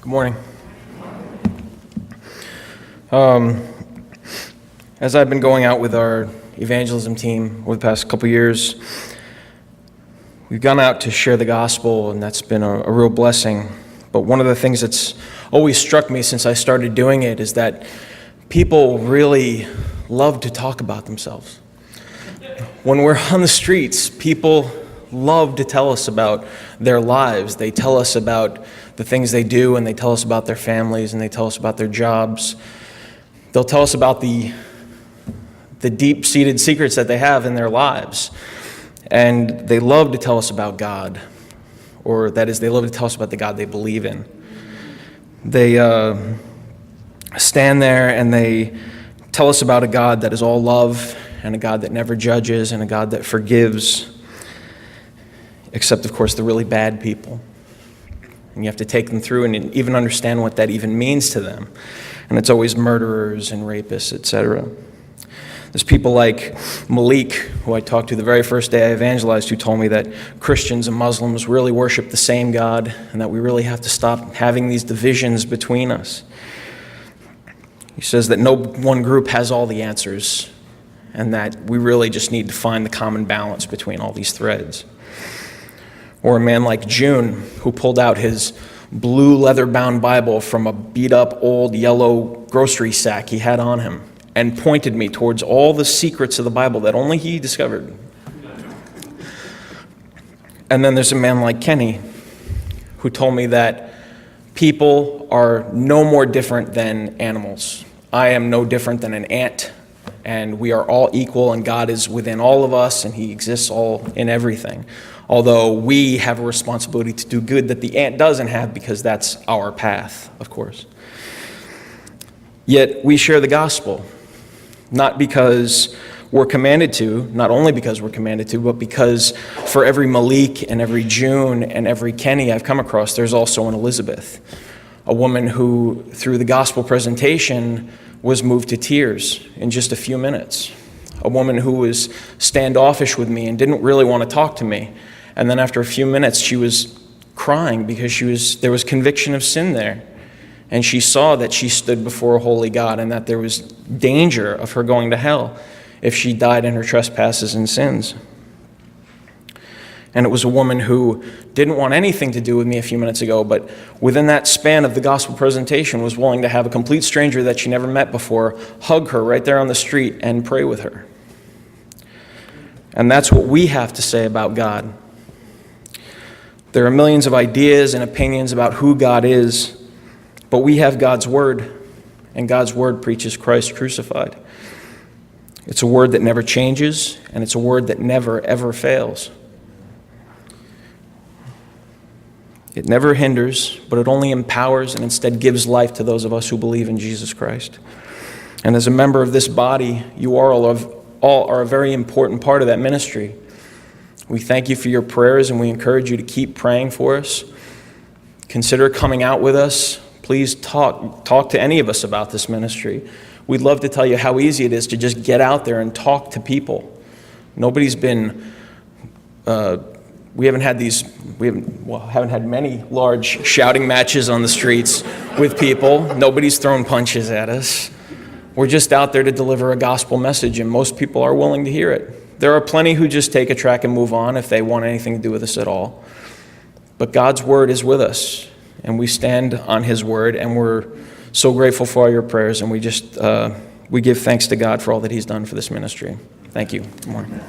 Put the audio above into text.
Good morning. As I've been going out with our evangelism team over the past couple years, we've gone out to share the gospel, and that's been a real blessing. But one of the things that's always struck me since I started doing it is that people really love to talk about themselves. When we're on the streets, people love to tell us about their lives. They tell us about the things they do, and they tell us about their families, and they tell us about their jobs. They'll tell us about the deep-seated secrets that they have in their lives. And they love to tell us about God, or that is, they love to tell us about the God they believe in. They stand there and they tell us about a God that is all love, and a God that never judges, and a God that forgives, except, of course, the really bad people. And you have to take them through and even understand what that even means to them. And it's always murderers and rapists, etc. There's people like Malik, who I talked to the very first day I evangelized, who told me that Christians and Muslims really worship the same God, and that we really have to stop having these divisions between us. He says that no one group has all the answers, and that we really just need to find the common balance between all these threads. Or a man like June, who pulled out his blue leather-bound Bible from a beat-up old yellow grocery sack he had on him and pointed me towards all the secrets of the Bible that only he discovered. And then there's a man like Kenny, who told me that people are no more different than animals. I am no different than an ant, and we are all equal, and God is within all of us, and he exists all in everything. Although we have a responsibility to do good that the ant doesn't have, because that's our path, of course. Yet we share the gospel, not because we're commanded to, not only because we're commanded to, but because for every Malik and every June and every Kenny I've come across, there's also an Elizabeth, a woman who, through the gospel presentation, was moved to tears in just a few minutes. A woman who was standoffish with me and didn't really want to talk to me. And then after a few minutes, she was crying because there was conviction of sin there. And she saw that she stood before a holy God, and that there was danger of her going to hell if she died in her trespasses and sins. And it was a woman who didn't want anything to do with me a few minutes ago, but within that span of the gospel presentation was willing to have a complete stranger that she never met before hug her right there on the street and pray with her. And that's what we have to say about God. There are millions of ideas and opinions about who God is, but we have God's word, and God's word preaches Christ crucified. It's a word that never changes, and it's a word that never, ever fails. It never hinders, but it only empowers and instead gives life to those of us who believe in Jesus Christ. And as a member of this body, you all are a very important part of that ministry. We thank you for your prayers, and we encourage you to keep praying for us. Consider coming out with us. Please talk to any of us about this ministry. We'd love to tell you how easy it is to just get out there and talk to people. Nobody's been, we haven't had many large shouting matches on the streets with people. Nobody's thrown punches at us. We're just out there to deliver a gospel message, and most people are willing to hear it. There are plenty who just take a track and move on if they want anything to do with us at all. But God's word is with us, and we stand on his word, and we're so grateful for all your prayers, and we give thanks to God for all that he's done for this ministry. Thank you. Good morning.